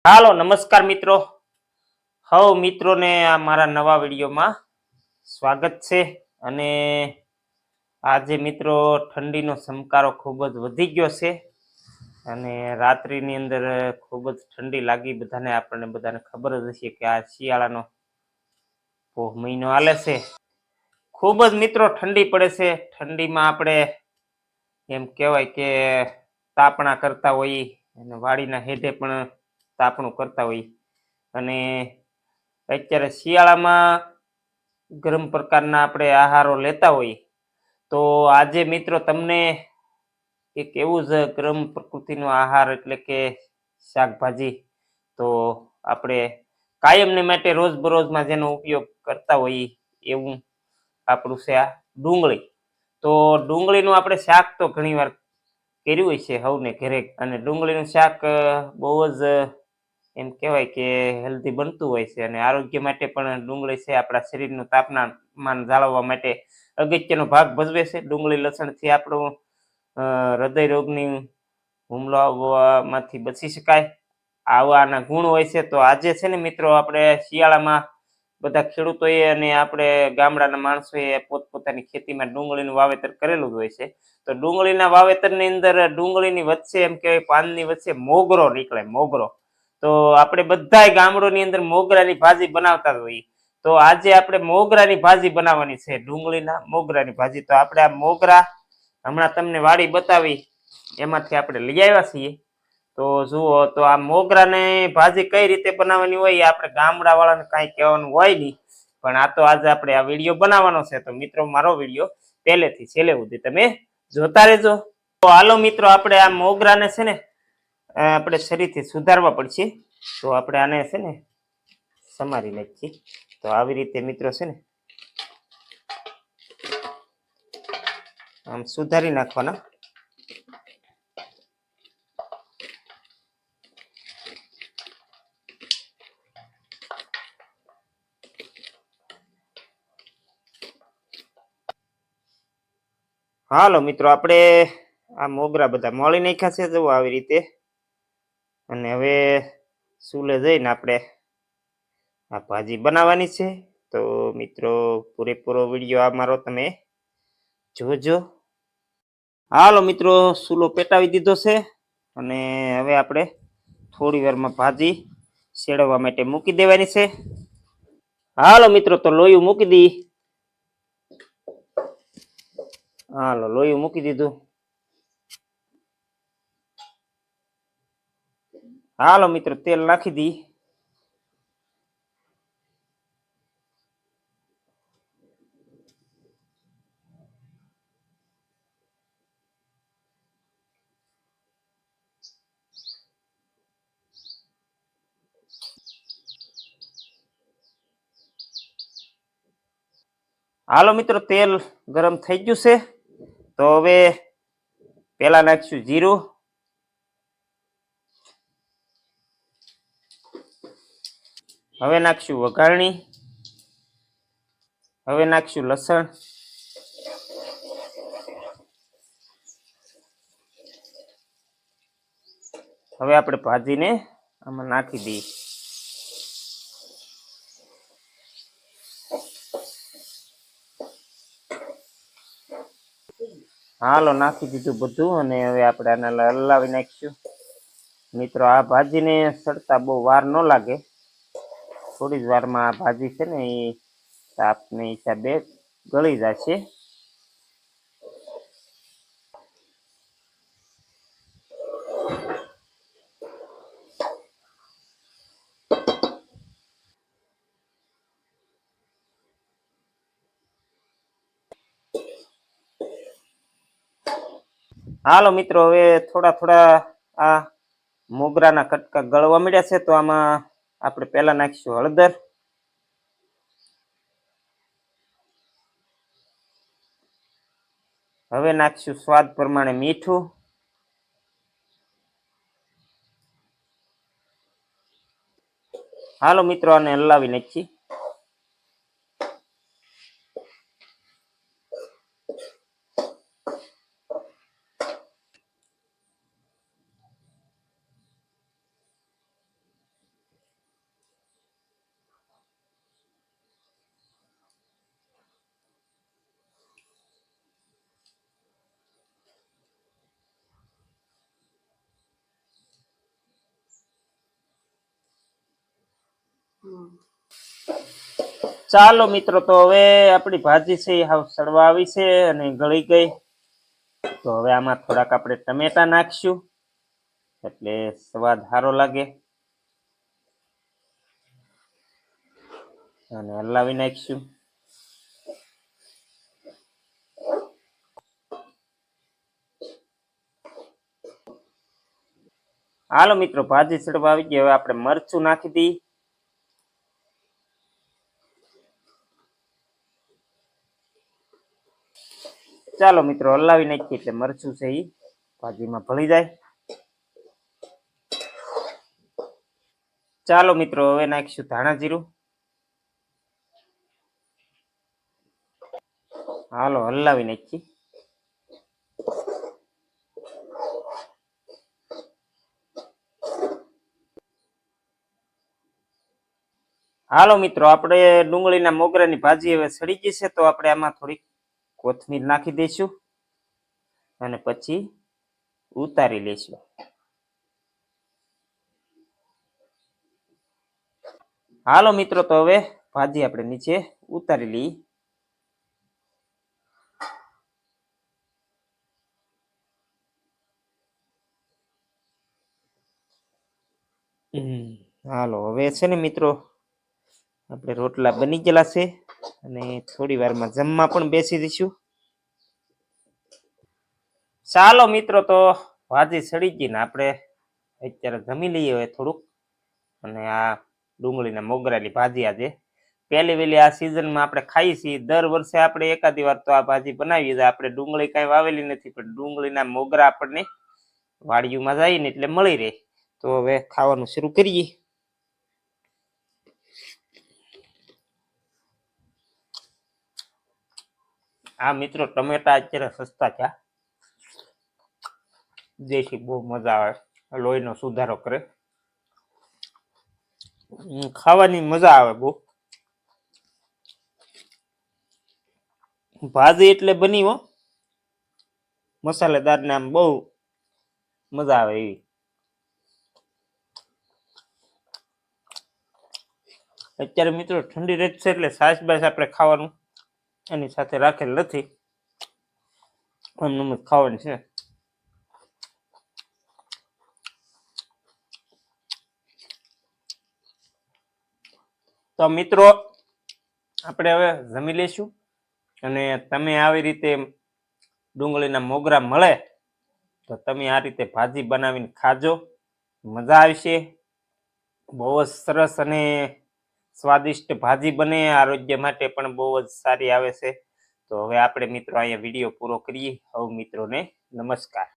હાલો નમસ્કાર મિત્રો. હવ મિત્રોને આ મારા નવા વિડીયોમાં સ્વાગત છે. અને આજે મિત્રો ઠંડીનો સમકારો ખૂબ જ વધી ગયો છે અને રાત્રિની અંદર ખૂબ જ ઠંડી લાગી. આપણને બધાને ખબર જ હશે કે આ શિયાળાનો મહિનો હાલે છે. ખૂબ જ મિત્રો ઠંડી પડે છે. ઠંડીમાં આપણે એમ કહેવાય કે તાપણા કરતા હોઈ અને વાડીના હેઠે પણ તાપણું કરતા હોય. અને અત્યારે શિયાળામાં ગરમ પ્રકારના આપણે આહારો લેતા હોય. તો આજે મિત્રો તમને એક એવું જ ગરમ પ્રકૃતિનો આહાર એટલે કે શાકભાજી તો આપણે કાયમને માટે રોજબરોજમાં જેનો ઉપયોગ કરતા હોઈએ એવું આપણું છે આ ડુંગળી. તો ડુંગળીનું આપણે શાક તો ઘણી વાર કર્યું હોય છે હવને ઘરે, અને ડુંગળીનું શાક બહુ જ એમ કહેવાય કે હેલ્ધી બનતું હોય છે અને આરોગ્ય માટે પણ ડુંગળી છે આપણા શરીરનું તાપમાન જાળવવા માટે અગત્યનો ભાગ ભજવે છે. ડુંગળી લસણથી આપણું હૃદય રોગની હુમલો આવવામાંથી બચી શકાય, આવાના ગુણ હોય છે. તો આજે છે ને મિત્રો આપણે શિયાળામાં બધા ખેડૂતોએ અને આપણે ગામડાના માણસોએ પોતપોતાની ખેતીમાં ડુંગળીનું વાવેતર કરેલું જ હોય છે. તો ડુંગળીના વાવેતરની અંદર ડુંગળીની વચ્ચે એમ કહેવાય પાનની વચ્ચે મોગરો નીકળે, મોગરો. તો આપણે બધાય ગામડોની અંદર મોગરાની ભાજી બનાવતા જ હોઈએ. તો આજે આપણે મોગરાની ભાજી બનાવવાની છે, ડુંગળીના મોગરાની ભાજી. તો આપણે આ મોગરા હમણાં તમને વાડી બતાવી એમાંથી આપણે લઈ આવ્યા છીએ. તો જુઓ, તો આ મોગરાને ભાજી કઈ રીતે બનાવવાની હોય એ આપણે ગામડા વાળાને કાંઈ કહેવાનું હોય નહીં, પણ આ તો આજે આપણે આ વિડીયો બનાવવાનો છે. તો મિત્રો મારો વિડીયો પહેલેથી છેલ્લે સુધી તમે જોતા રહેજો. તો હાલો મિત્રો, આપણે આ મોગરાને છે ને આપણે શરીરથી સુધારવા પડશે. તો આપણે આને છે ને સમારી નાખીએ. તો આવી રીતે મિત્રો છે ને આમ સુધારી નાખવાના. હાલો મિત્રો, આપણે આ મોગરા બધા મળી નાખ્યા છે, જુઓ આવી રીતે. અને હવે ચૂલે જઈને આપણે આ ભાજી બનાવવાની છે. તો મિત્રો પૂરેપૂરો વિડીયો આ મારો તમે જોજો. હાલો મિત્રો, ચૂલો પેટાવી દીધો છે અને હવે આપણે થોડી વારમાં ભાજી શેડવા માટે મૂકી દેવાની છે. હાલો મિત્રો, તો લોયું મૂકી દી. હાલો, લોયું મૂકી દીધું. હાલો મિત્રો, તેલ નાખી દી. હાલો મિત્રો, તેલ ગરમ થઈ ગયું છે. તો હવે પેલા નાખશું જીરું, હવે નાખશું વઘારણી, હવે નાખશું લસણ, હવે આપણે ભાજીને આમાં નાખી દઈએ. હાલો, નાખી દીધું બધું અને હવે આપણે આને હલાવી નાખીશું. મિત્રો આ ભાજીને સડતા બહુ વાર ન લાગે, થોડી જ વારમાં આ ભાજી છે ને એ તાપને હિસાબે ગળી જશે. હાલો મિત્રો, હવે થોડા થોડા આ મોગરાના કટકા ગળવા મળ્યા છે. તો આમાં આપણે પહેલા નાખીશું હળદર, હવે નાખીશું સ્વાદ પ્રમાણે મીઠું, હાલો મિત્રો, આને હલાવી નાખીએ. ચાલો મિત્રો, તો હવે આપણી ભાજી છે એ હાવ સડવા આવી છે અને ગળી ગઈ. તો હવે આમાં થોડાક આપણે ટમેટા નાખશું એટલે સ્વાદ સારો લાગે અને હલાવી નાખશું. હાલો મિત્રો, ભાજી સડવા આવી ગઈ. હવે આપણે મરચું નાખી દઈએ. ચાલો મિત્રો, હલાવી નાખીએ એટલે મરચું છે એ ભાજીમાં ભળી જાય. ચાલો મિત્રો, હવે નાખીશું ધાણા જીરું. હાલો હલાવી નાખીએ. હાલો મિત્રો, આપણે ડુંગળીના મોગરાની ભાજી હવે સડી ગઈ છે, તો આપણે આમાં થોડીક કોથમીર નાખી દઈશું અને પછી ઉતારી લઈશું. હાલો મિત્રો, તો હવે ભાજી આપણે નીચે ઉતારી લઈએ. હાલો, હવે છે ને મિત્રો, આપણે રોટલા બની ગયેલા છે અને થોડી વારમાં જમવા પણ બેસી દઈશું. ચાલો મિત્રો, તો ભાજી સડી ગઈ ને આપણે અત્યારે જમી લઈએ હવે થોડુંક. અને આ ડુંગળીના મોગરાની ભાજી આજે પહેલી વહેલી આ સિઝનમાં આપણે ખાઈએ છીએ. દર વર્ષે આપણે એકાદી વાર તો આ ભાજી બનાવીએ. આપણે ડુંગળી કાંઈ વાવેલી નથી, પણ ડુંગળીના મોગરા આપણને વાડીઓમાં જાય ને એટલે મળી રહે. તો હવે ખાવાનું શરૂ કરીએ. આ મિત્રો, ટમેટા અત્યારે સસ્તા થયા, જેથી બહુ મજા આવે, લોહીનો સુધારો કરે, ખાવાની મજા આવે બહુ. ભાજી એટલે બની હો મસાલેદાર ને આમ બહુ મજા આવે એવી. અત્યારે મિત્રો ઠંડી રેત છે એટલે છાશ બાશ આપણે ખાવાનું એની સાથે રાખેલ નથી, એમનું ખાવાનું છે. તો મિત્રો, આપણે હવે જમી લઈશું. અને તમે આવી રીતે ડુંગળીના મોગરા મળે તો તમે આ રીતે ભાજી બનાવીને ખાજો, મજા આવશે. બહુ જ સરસ અને સ્વાદિષ્ટ ભાજી બને, આરોગ્ય માટે પણ બહુ જ સારી આવે છે. તો હવે આપણે મિત્રો અહીંયા વિડીયો પૂરો કરીએ. હવે મિત્રોને નમસ્કાર.